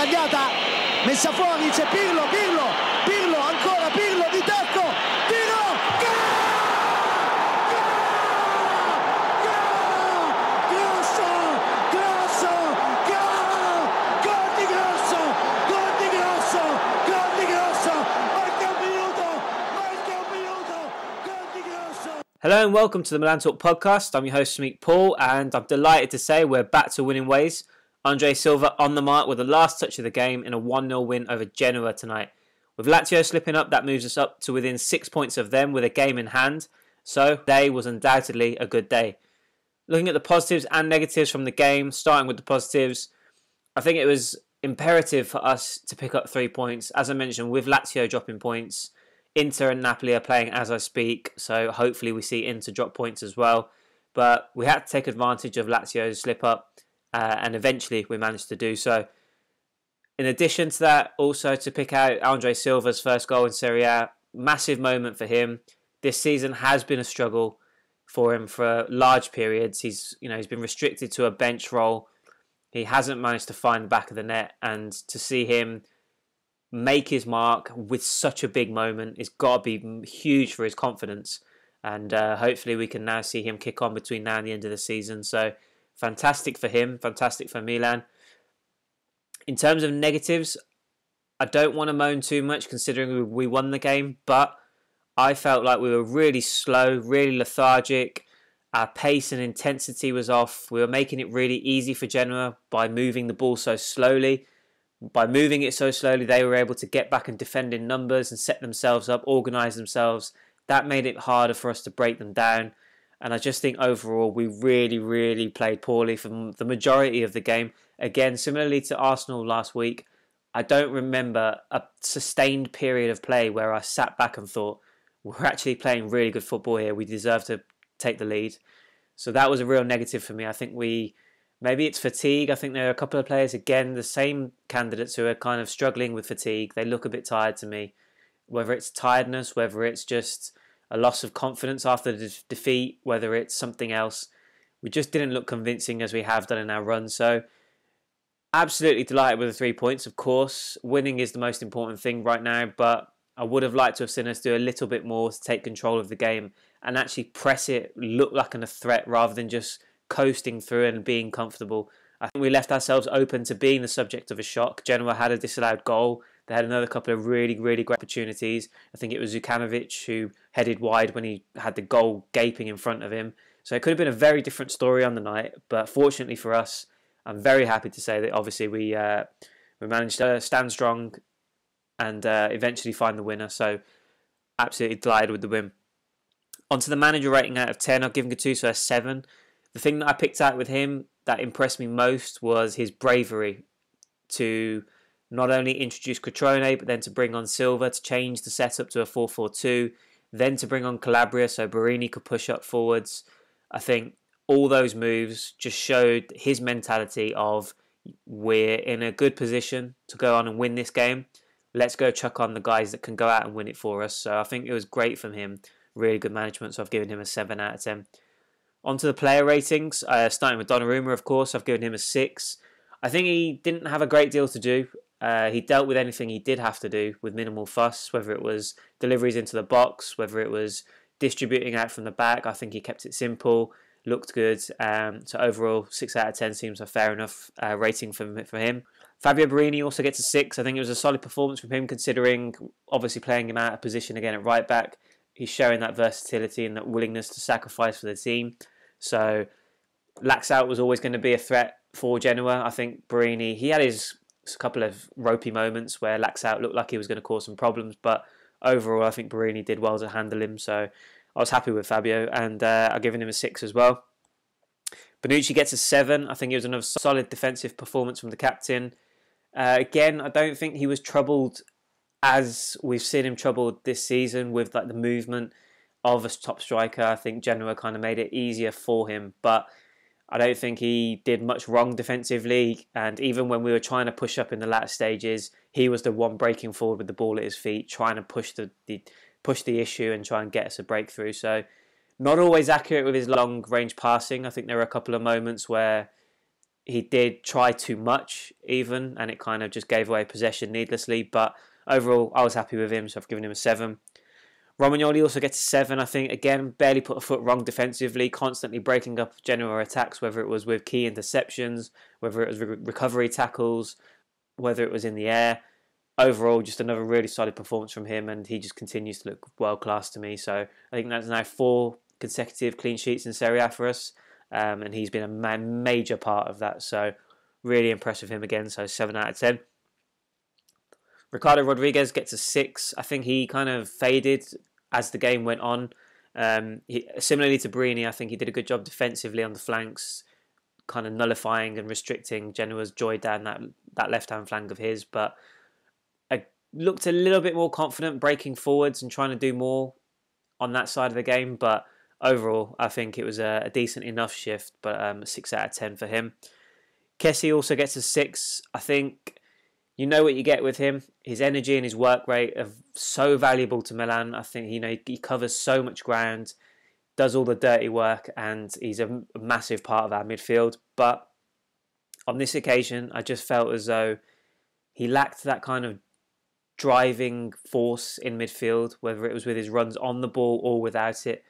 sbagliata, messa fuori, c'è Pirlo, ancora Pirlo di tacco, tiro, gol! Hello and welcome to the Milan Talk podcast. I'm your host, Smeek Paul, and I'm delighted to say we're back to winning ways. Andre Silva on the mark with the last touch of the game in a 1-0 win over Genoa tonight. With Lazio slipping up, that moves us up to within 6 points of them with a game in hand. So, today was undoubtedly a good day. Looking at the positives and negatives from the game, starting with the positives, I think it was imperative for us to pick up 3 points. As I mentioned, with Lazio dropping points, Inter and Napoli are playing as I speak, so hopefully we see Inter drop points as well. But we had to take advantage of Lazio's slip-up, and eventually we managed to do so. In addition to that, also to pick out Andre Silva's first goal in Serie A, massive moment for him. This season has been a struggle for him for large periods. He's been restricted to a bench role. He hasn't managed to find the back of the net, and to see him make his mark with such a big moment, it's got to be huge for his confidence, and hopefully we can now see him kick on between now and the end of the season. So fantastic for him, fantastic for Milan. In terms of negatives, I don't want to moan too much considering we won the game, but I felt like we were really slow, really lethargic. Our pace and intensity was off. We were making it really easy for Genoa by moving the ball so slowly. By moving it so slowly, they were able to get back and defend in numbers and set themselves up, organise themselves. That made it harder for us to break them down. And I just think overall, we really played poorly for the majority of the game. Again, similarly to Arsenal last week, I don't remember a sustained period of play where I sat back and thought, we're actually playing really good football here. We deserve to take the lead. So that was a real negative for me. I think maybe it's fatigue. I think there are a couple of players, again, the same candidates who are kind of struggling with fatigue. They look a bit tired to me. Whether it's tiredness, whether it's just a loss of confidence after the defeat, whether it's something else. We just didn't look convincing as we have done in our run. So, absolutely delighted with the 3 points, of course. Winning is the most important thing right now, but I would have liked to have seen us do a little bit more to take control of the game and actually press it, look like a threat rather than just coasting through and being comfortable. I think we left ourselves open to being the subject of a shock. Genoa had a disallowed goal. They had another couple of really great opportunities. I think it was Zukanovic who headed wide when he had the goal gaping in front of him. So it could have been a very different story on the night. But fortunately for us, I'm very happy to say that obviously we managed to stand strong and eventually find the winner. So absolutely delighted with the win. Onto the manager rating out of 10, I've given Gattuso a 7. The thing that I picked out with him that impressed me most was his bravery to not only introduce Cutrone, but then to bring on Silva to change the setup to a 4-4-2, then to bring on Calabria so Borini could push up forwards. I think all those moves just showed his mentality of, we're in a good position to go on and win this game. Let's go chuck on the guys that can go out and win it for us. So I think it was great from him. Really good management, so I've given him a 7 out of 10. Onto the player ratings, starting with Donnarumma, of course, I've given him a 6. I think he didn't have a great deal to do. He dealt with anything he did have to do with minimal fuss, whether it was deliveries into the box, whether it was distributing out from the back. I think he kept it simple, looked good. So overall, 6 out of 10 seems a fair enough rating for him. Fabio Borini also gets a 6. I think it was a solid performance from him, considering obviously playing him out of position again at right back. He's showing that versatility and that willingness to sacrifice for the team. So Laxalt was always going to be a threat for Genoa. I think Borini, he had his couple of ropey moments where Laxalt looked like he was going to cause some problems, but overall I think Borini did well to handle him. So I was happy with Fabio, and I've given him a 6 as well. Bonucci gets a 7. I think it was another solid defensive performance from the captain. Again, I don't think he was troubled as we've seen him troubled this season with like the movement of a top striker. I think Genoa kind of made it easier for him, but I don't think he did much wrong defensively. And even when we were trying to push up in the latter stages, he was the one breaking forward with the ball at his feet, trying to push the issue and try and get us a breakthrough. So not always accurate with his long range passing. I think there were a couple of moments where he did try too much even, and it kind of just gave away possession needlessly. But overall, I was happy with him, so I've given him a 7. Romagnoli also gets a 7, I think. Again, barely put a foot wrong defensively, constantly breaking up Genoa attacks, whether it was with key interceptions, whether it was recovery tackles, whether it was in the air. Overall, just another really solid performance from him, and he just continues to look world-class to me. So I think that's now 4 consecutive clean sheets in Serie A for us, and he's been a major part of that. So really impressed with him again, so 7 out of 10. Ricardo Rodriguez gets a 6. I think he kind of faded as the game went on. Similarly to Brini, I think he did a good job defensively on the flanks, kind of nullifying and restricting Genoa's joy down that left-hand flank of his. But I looked a little bit more confident breaking forwards and trying to do more on that side of the game. But overall, I think it was a decent enough shift, but a 6 out of 10 for him. Kessie also gets a 6. I think you know what you get with him. His energy and his work rate are so valuable to Milan. I think he covers so much ground, does all the dirty work, and he's a massive part of our midfield. But on this occasion, I just felt as though he lacked that kind of driving force in midfield, whether it was with his runs on the ball or without it.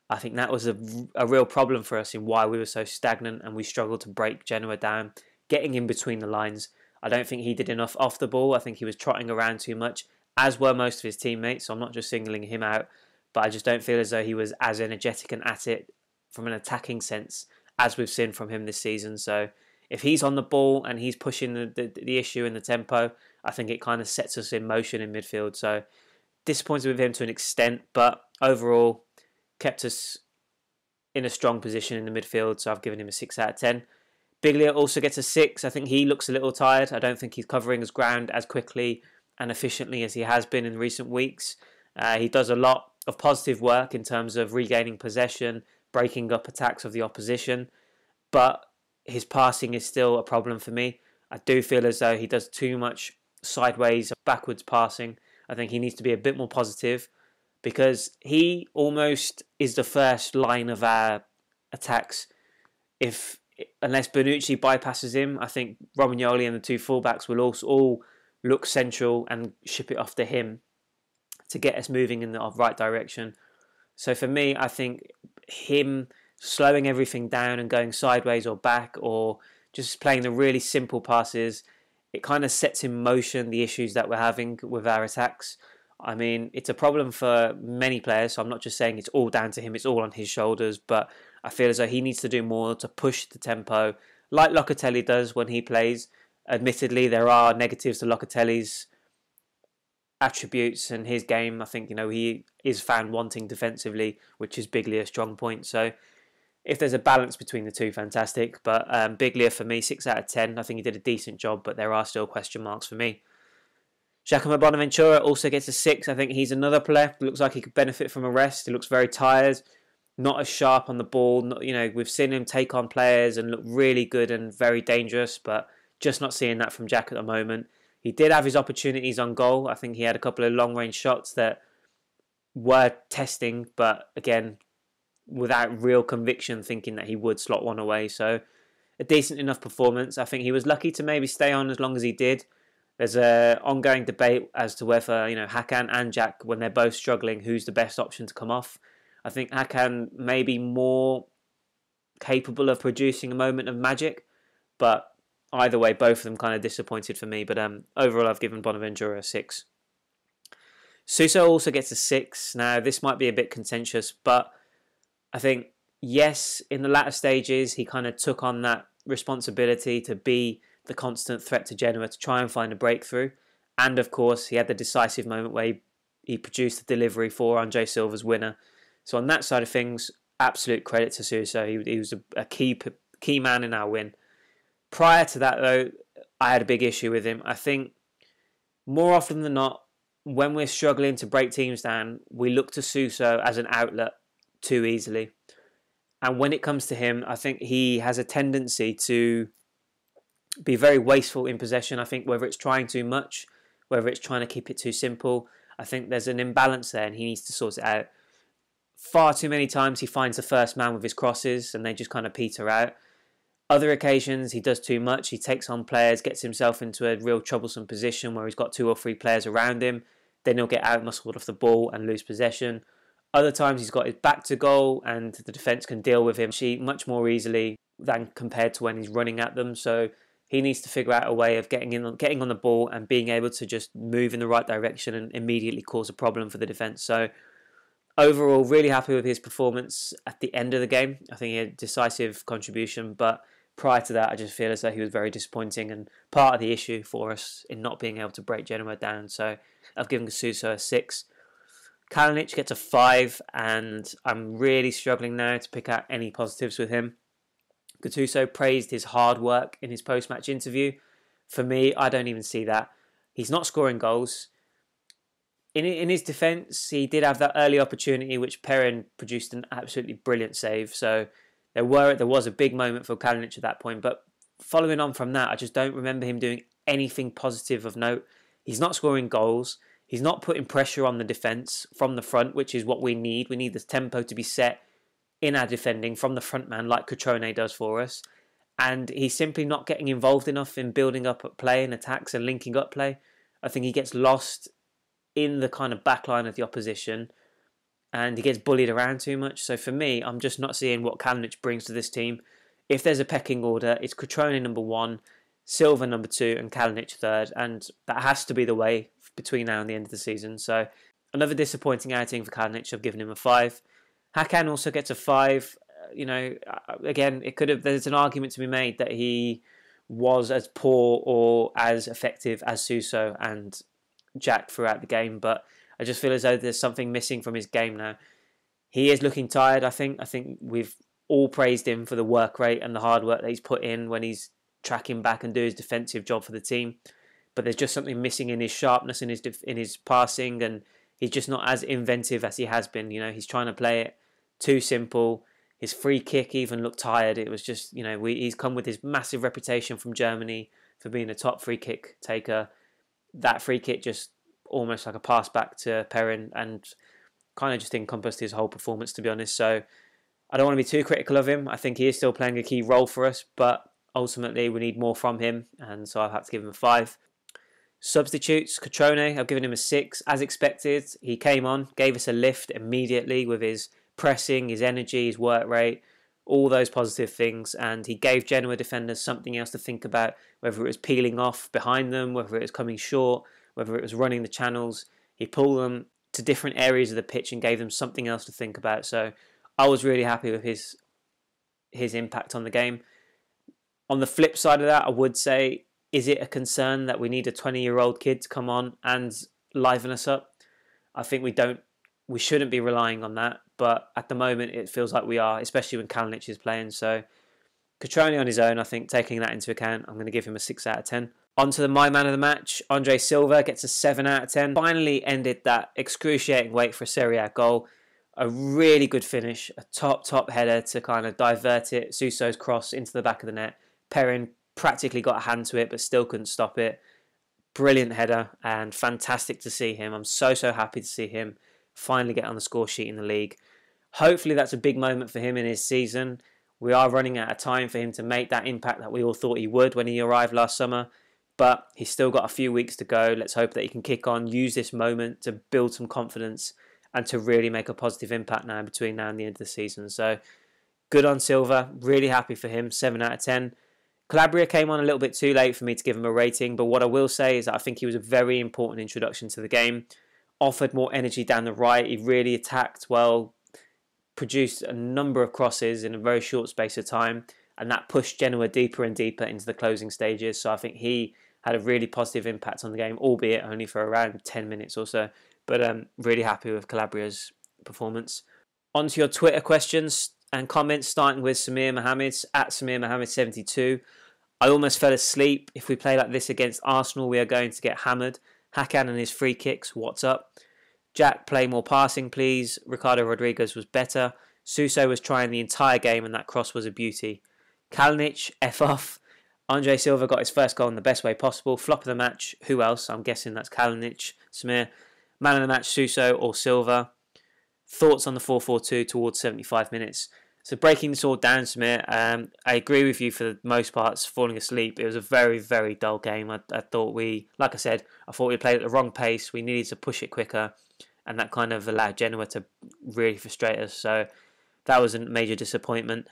I think that was a real problem for us in why we were so stagnant and we struggled to break Genoa down, getting in between the lines. I don't think he did enough off the ball. I think he was trotting around too much, as were most of his teammates. So I'm not just singling him out, but I just don't feel as though he was as energetic and at it from an attacking sense as we've seen from him this season. So if he's on the ball and he's pushing the issue and the tempo, I think it kind of sets us in motion in midfield. So disappointed with him to an extent, but overall kept us in a strong position in the midfield. So I've given him a 6 out of 10. Biglia also gets a 6. I think he looks a little tired. I don't think he's covering his ground as quickly and efficiently as he has been in recent weeks. He does a lot of positive work in terms of regaining possession, breaking up attacks of the opposition, but his passing is still a problem for me. I do feel as though he does too much sideways, backwards passing. I think he needs to be a bit more positive because he almost is the first line of our attacks. Unless Bonucci bypasses him, I think Romagnoli and the 2 fullbacks will also all look central and ship it off to him to get us moving in the right direction. So for me, I think him slowing everything down and going sideways or back or just playing the really simple passes, it kind of sets in motion the issues that we're having with our attacks. I mean, it's a problem for many players, so I'm not just saying it's all down to him, it's all on his shoulders, but I feel as though he needs to do more to push the tempo, like Locatelli does when he plays. Admittedly, there are negatives to Locatelli's attributes and his game. I think, he is found wanting defensively, which is Biglia a strong point. So if there's a balance between the two, fantastic. But Biglia, for me, 6 out of 10. I think he did a decent job, but there are still question marks for me. Giacomo Bonaventura also gets a 6. I think he's another player. Looks like he could benefit from a rest. He looks very tired, not as sharp on the ball. We've seen him take on players and look really good and very dangerous, but just not seeing that from Jack at the moment. He did have his opportunities on goal. I think he had a couple of long-range shots that were testing, but again, without real conviction, thinking that he would slot one away. So a decent enough performance. I think he was lucky to maybe stay on as long as he did. There's an ongoing debate as to whether, Hakan and Jack, when they're both struggling, who's the best option to come off. I think Hakan may be more capable of producing a moment of magic, but either way, both of them kind of disappointed for me. But overall, I've given Bonaventura a 6. Suso also gets a 6. Now, this might be a bit contentious, but I think, yes, in the latter stages, he kind of took on that responsibility to be the constant threat to Genoa to try and find a breakthrough. And of course, he had the decisive moment where he produced the delivery for Andre Silva's winner. So on that side of things, absolute credit to Suso. He was a key man in our win. Prior to that, though, I had a big issue with him. I think more often than not, when we're struggling to break teams down, we look to Suso as an outlet too easily. And when it comes to him, I think he has a tendency to be very wasteful in possession. I think whether it's trying too much, whether it's trying to keep it too simple, I think there's an imbalance there and he needs to sort it out. Far too many times he finds the first man with his crosses and they just kind of peter out. Other occasions, he does too much. He takes on players, gets himself into a real troublesome position where he's got 2 or 3 players around him. Then he'll get out-muscled off the ball and lose possession. Other times, he's got his back to goal and the defence can deal with him much more easily than compared to when he's running at them. So he needs to figure out a way of getting on the ball and being able to just move in the right direction and immediately cause a problem for the defence. So overall, really happy with his performance at the end of the game. I think he had a decisive contribution, but prior to that, I just feel as though he was very disappointing and part of the issue for us in not being able to break Genoa down. So I've given Suso a 6. Kalinic gets a 5, and I'm really struggling now to pick out any positives with him. Gattuso praised his hard work in his post-match interview. For me, I don't even see that. He's not scoring goals. In his defence, he did have that early opportunity, which Perrin produced an absolutely brilliant save. So there was a big moment for Kalinic at that point. But following on from that, I just don't remember him doing anything positive of note. He's not scoring goals. He's not putting pressure on the defence from the front, which is what we need. We need the tempo to be set in our defending from the front man like Cutrone does for us. And he's simply not getting involved enough in building up play and attacks and linking up play. I think he gets lost in the kind of backline of the opposition and he gets bullied around too much. So for me, I'm just not seeing what Kalinic brings to this team. If there's a pecking order, it's Cutrone number 1, Silva number 2 and Kalinic 3rd, and that has to be the way between now and the end of the season. So another disappointing outing for Kalinic. I've given him a 5. Hakan also gets a 5. Again, there's an argument to be made that he was as poor or as effective as Suso and Jack throughout the game, but I just feel as though there's something missing from his game now. He is looking tired, I think. I think we've all praised him for the work rate and the hard work that he's put in when he's tracking back and doing his defensive job for the team. But there's just something missing in his sharpness, in his passing, and he's just not as inventive as he has been. He's trying to play it too simple. His free kick even looked tired. It was just, he's come with his massive reputation from Germany for being a top free kick taker. That free kick just almost like a pass back to Perrin and kind of just encompassed his whole performance, to be honest. So I don't want to be too critical of him. I think he is still playing a key role for us, but ultimately we need more from him, and so I've had to give him a 5. Substitutes, Cutrone, I've given him a 6. As expected, he came on, gave us a lift immediately with his pressing, his energy, his work rate, all those positive things, and he gave Genoa defenders something else to think about, whether it was peeling off behind them, whether it was coming short, whether it was running the channels. He pulled them to different areas of the pitch and gave them something else to think about. So I was really happy with his impact on the game. On the flip side of that, I would say, is it a concern that we need a 20-year-old kid to come on and liven us up? I think we shouldn't be relying on that, but at the moment it feels like we are, especially when Kalinic is playing. So Cutrone on his own, I think, taking that into account, I'm going to give him a 6 out of 10. On to my man of the match, Andre Silva gets a 7 out of 10. Finally ended that excruciating wait for a Serie A goal. A really good finish, a top header to kind of divert it. Suso's cross into the back of the net. Perrin practically got a hand to it, but still couldn't stop it. Brilliant header and fantastic to see him. I'm so happy to see him finally get on the score sheet in the league. Hopefully that's a big moment for him in his season. We are running out of time for him to make that impact that we all thought he would when he arrived last summer. But he's still got a few weeks to go. Let's hope that he can kick on, use this moment to build some confidence and to really make a positive impact now between now and the end of the season. So good on Silva. Really happy for him. 7 out of 10. Calabria came on a little bit too late for me to give him a rating, but what I will say is that I think he was a very important introduction to the game. Offered more energy down the right. He really attacked well, produced a number of crosses in a very short space of time, and that pushed Genoa deeper and deeper into the closing stages. So I think he had a really positive impact on the game, albeit only for around 10 minutes or so. But really happy with Calabria's performance. On to your Twitter questions and comments, starting with Samir Mohammed, at Samir Mohammed 72. I almost fell asleep. If we play like this against Arsenal, we are going to get hammered. Hakan and his free kicks, what's up? Jack, play more passing, please. Ricardo Rodriguez was better. Suso was trying the entire game and that cross was a beauty. Kalinic, F off. Andre Silva got his first goal in the best way possible. Flop of the match, who else? I'm guessing that's Kalinic. Samir. Man of the match, Suso or Silva. Thoughts on the 4-4-2 towards 75 minutes? So breaking this all down, Samir, I agree with you for the most parts, falling asleep. It was a very, very dull game. I thought like I said, I thought we played at the wrong pace. We needed to push it quicker, and that kind of allowed Genoa to really frustrate us. So that was a major disappointment.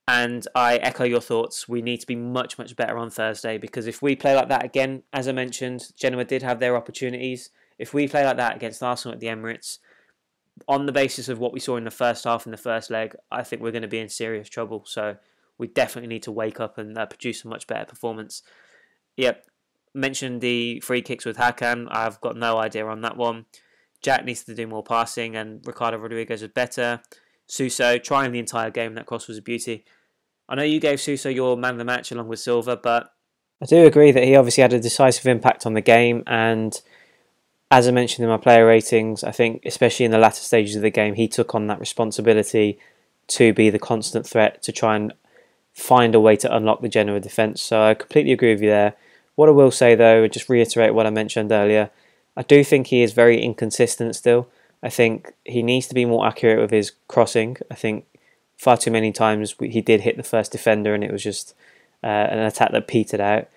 And I echo your thoughts. We need to be much, much better on Thursday, because if we play like that again, as I mentioned, Genoa did have their opportunities. If we play like that against Arsenal at the Emirates, on the basis of what we saw in the first half and the first leg, I think we're going to be in serious trouble. So we definitely need to wake up and produce a much better performance. Yep, mentioned the free kicks with Hakan. I've got no idea on that one. Jack needs to do more passing, and Ricardo Rodriguez was better. Suso trying the entire game. That cross was a beauty. I know you gave Suso your man of the match along with Silva, but I do agree that he obviously had a decisive impact on the game, and as I mentioned in my player ratings, I think especially in the latter stages of the game, he took on that responsibility to be the constant threat, to try and find a way to unlock the Genoa defence. So I completely agree with you there. What I will say though, just reiterate what I mentioned earlier, I do think he is very inconsistent still. I think he needs to be more accurate with his crossing. I think far too many times he did hit the first defender and it was just an attack that petered out.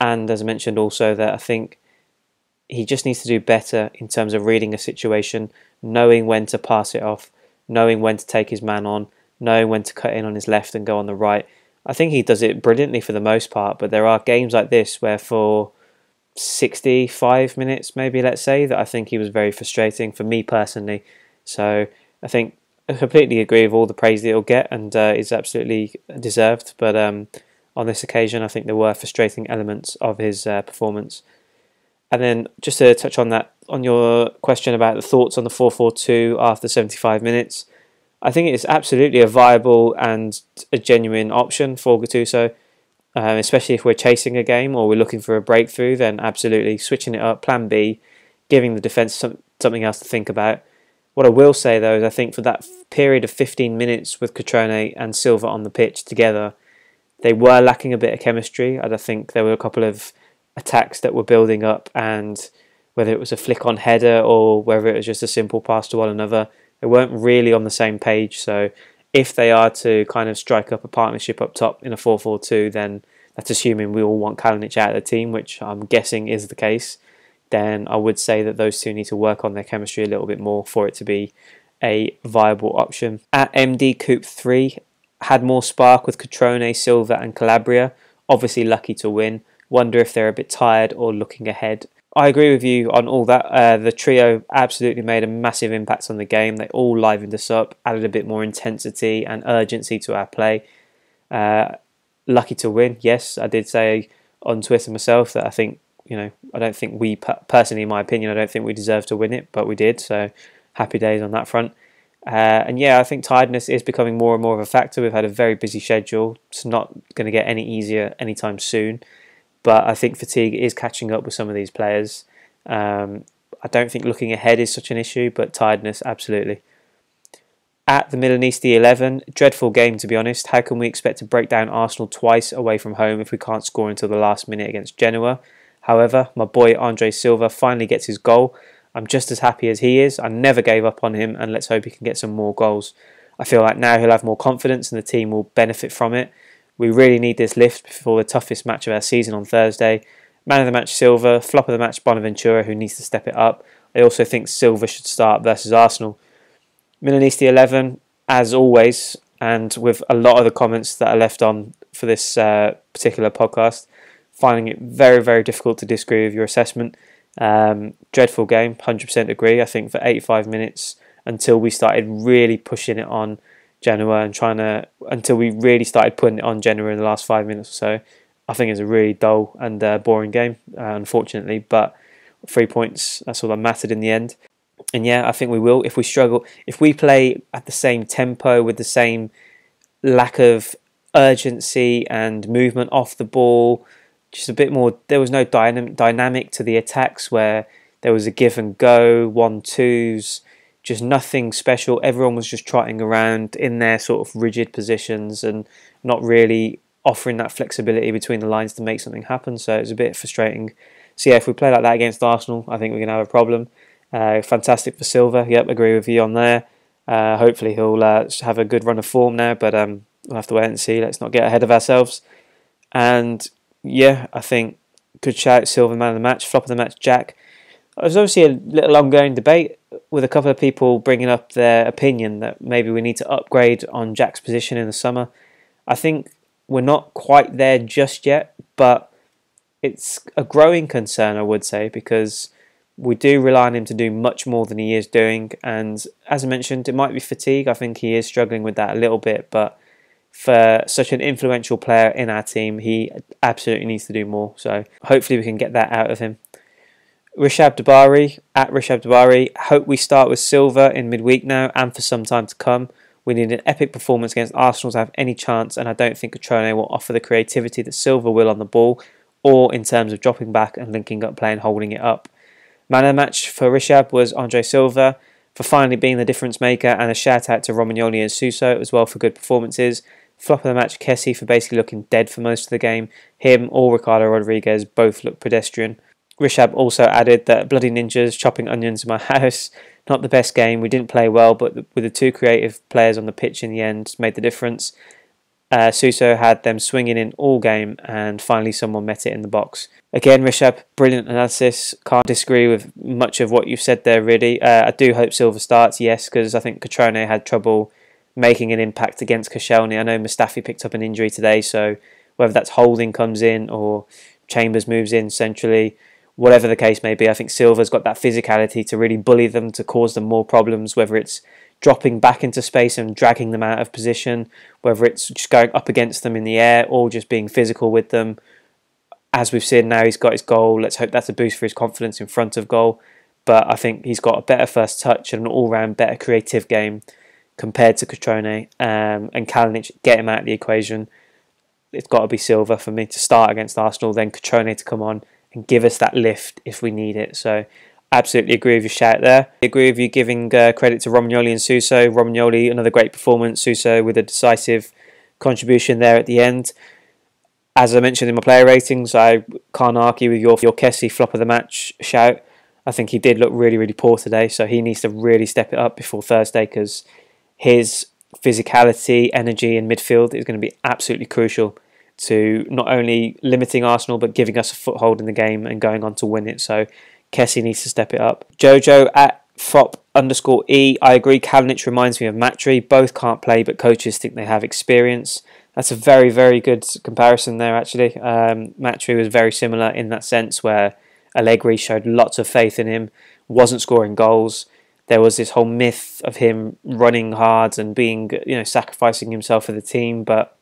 And as I mentioned also, that I think he just needs to do better in terms of reading a situation, knowing when to pass it off, knowing when to take his man on, knowing when to cut in on his left and go on the right. I think he does it brilliantly for the most part, but there are games like this where for 65 minutes, maybe, let's say, that I think he was very frustrating for me personally. So I think I completely agree with all the praise that he'll get, and is absolutely deserved. But on this occasion, I think there were frustrating elements of his performance. And then just to touch on that, on your question about the thoughts on the 4-4-2 after 75 minutes, I think it's absolutely a viable and a genuine option for Gattuso, especially if we're chasing a game or we're looking for a breakthrough, then absolutely switching it up, plan B, giving the defence something else to think about. What I will say though is I think for that period of 15 minutes with Cutrone and Silva on the pitch together, they were lacking a bit of chemistry, and I think there were a couple of attacks that were building up, and whether it was a flick on header or whether it was just a simple pass to one another, they weren't really on the same page. So if they are to kind of strike up a partnership up top in a 4-4-2, then that's assuming we all want Kalinic out of the team, which I'm guessing is the case. Then I would say that those two need to work on their chemistry a little bit more for it to be a viable option. At MD Coop 3, had more spark with Cutrone, Silva and Calabria, obviously lucky to win. Wonder if they're a bit tired or looking ahead. I agree with you on all that. The trio absolutely made a massive impact on the game. They all livened us up, added a bit more intensity and urgency to our play. Lucky to win, yes. I did say on Twitter myself that I think, I don't think we, personally in my opinion, I don't think we deserved to win it, but we did. So happy days on that front. And yeah, I think tiredness is becoming more and more of a factor. We've had a very busy schedule. It's not going to get any easier anytime soon. But I think fatigue is catching up with some of these players. I don't think looking ahead is such an issue, but tiredness, absolutely. At the Milanisti 11, dreadful game to be honest. How can we expect to break down Arsenal twice away from home if we can't score until the last minute against Genoa? However, my boy Andre Silva finally gets his goal. I'm just as happy as he is. I never gave up on him, and let's hope he can get some more goals. I feel like now he'll have more confidence and the team will benefit from it. We really need this lift before the toughest match of our season on Thursday. Man of the match Silva, flop of the match Bonaventura, who needs to step it up. I also think Silva should start versus Arsenal. Milanisti 11, as always, and with a lot of the comments that are left on for this particular podcast, finding it very, very difficult to disagree with your assessment. Dreadful game, 100% agree. I think for 85 minutes until we started really pushing it on Genoa and until we really started putting it on Genoa in the last 5 minutes or so, I think it's a really dull and boring game, unfortunately. But 3 points, that's all that mattered in the end. And yeah, I think we will. If we struggle, if we play at the same tempo with the same lack of urgency and movement off the ball, just a bit more, there was no dynamic to the attacks where there was a give and go, 1-2s, just nothing special. Everyone was just trotting around in their sort of rigid positions and not really offering that flexibility between the lines to make something happen. So it was a bit frustrating. So yeah, if we play like that against Arsenal, I think we're going to have a problem. Fantastic for Silva. Yep, agree with you on there. Hopefully he'll have a good run of form now, but we'll have to wait and see. Let's not get ahead of ourselves. And yeah, I think good shout, Silva man of the match, flop of the match, Jack. There's obviously a little ongoing debate with a couple of people bringing up their opinion that maybe we need to upgrade on Jack's position in the summer. I think we're not quite there just yet, but it's a growing concern, I would say, because we do rely on him to do much more than he is doing. And as I mentioned, it might be fatigue. I think he is struggling with that a little bit, but for such an influential player in our team, he absolutely needs to do more. So hopefully we can get that out of him. Rishab Dabari, at Rishab Dabari, hope we start with Silva in midweek now and for some time to come. We need an epic performance against Arsenal to have any chance, and I don't think Cutrone will offer the creativity that Silva will on the ball, or in terms of dropping back and linking up play and holding it up. Man of the match for Rishab was Andre Silva for finally being the difference maker, and a shout out to Romagnoli and Suso as well for good performances. Flop of the match, Kessie, for basically looking dead for most of the game. Him or Ricardo Rodriguez both look pedestrian. Rishab also added that bloody ninjas chopping onions in my house. Not the best game. We didn't play well, but with the two creative players on the pitch in the end made the difference. Suso had them swinging in all game, and finally someone met it in the box. Again, Rishab, brilliant analysis. Can't disagree with much of what you've said there, really. I do hope Silva starts, yes, because I think Cutrone had trouble making an impact against Koscielny. I know Mustafi picked up an injury today, so whether that's Holding comes in or Chambers moves in centrally, whatever the case may be, I think Silva's got that physicality to really bully them, to cause them more problems, whether it's dropping back into space and dragging them out of position, whether it's just going up against them in the air or just being physical with them. As we've seen now, he's got his goal. Let's hope that's a boost for his confidence in front of goal. But I think he's got a better first touch and an all-round better creative game compared to Cutrone. And Kalinic, get him out of the equation. It's got to be Silva for me to start against Arsenal, then Cutrone to come on and give us that lift if we need it. So absolutely agree with your shout there. I agree with you giving credit to Romagnoli and Suso. Romagnoli, another great performance. Suso with a decisive contribution there at the end. As I mentioned in my player ratings, I can't argue with your Kessie flop of the match shout. I think he did look really, really poor today, so he needs to really step it up before Thursday, because his physicality, energy in midfield is going to be absolutely crucial to not only limiting Arsenal but giving us a foothold in the game and going on to win it. So Kessie needs to step it up. Jojo at Fop_E, I agree, Kalinic reminds me of Matri. Both can't play, but coaches think they have experience. That's a very, very good comparison there, actually. Matri was very similar in that sense, where Allegri showed lots of faith in him, wasn't scoring goals. There was this whole myth of him running hard and being, sacrificing himself for the team, but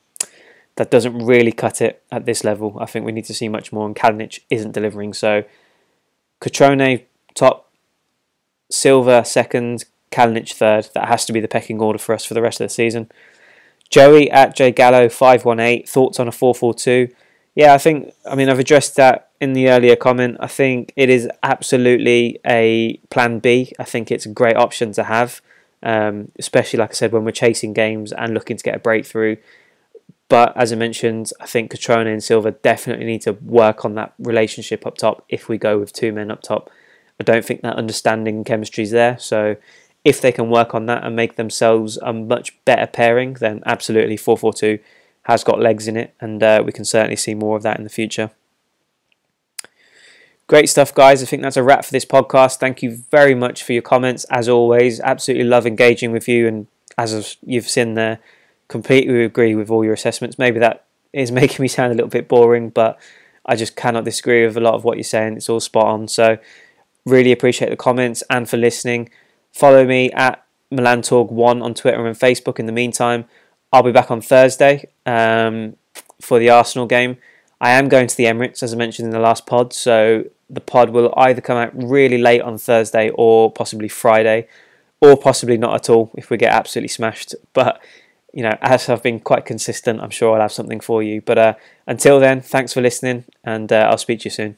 that doesn't really cut it at this level. I think we need to see much more, and Kalinic isn't delivering. So Cutrone top, Silva second, Kalinic third. That has to be the pecking order for us for the rest of the season. Joey at JGallo518, thoughts on a 4-4-2? Yeah, I've addressed that in the earlier comment. I think it is absolutely a plan B. I think it's a great option to have, especially, like I said, when we're chasing games and looking to get a breakthrough. But as I mentioned, I think Cutrone and Silva definitely need to work on that relationship up top if we go with two men up top. I don't think that understanding and chemistry is there. So if they can work on that and make themselves a much better pairing, then absolutely 4-4-2 has got legs in it, and we can certainly see more of that in the future. Great stuff, guys. I think that's a wrap for this podcast. Thank you very much for your comments, as always. Absolutely love engaging with you, and as you've seen there, completely agree with all your assessments. Maybe that is making me sound a little bit boring, but I just cannot disagree with a lot of what you're saying. It's all spot on. So really appreciate the comments and for listening. Follow me at MilanTalk1 on Twitter and Facebook. In the meantime, I'll be back on Thursday for the Arsenal game. I am going to the Emirates, as I mentioned in the last pod, so the pod will either come out really late on Thursday or possibly Friday, or possibly not at all if we get absolutely smashed. But as I've been quite consistent, I'm sure I'll have something for you. But until then, thanks for listening, and I'll speak to you soon.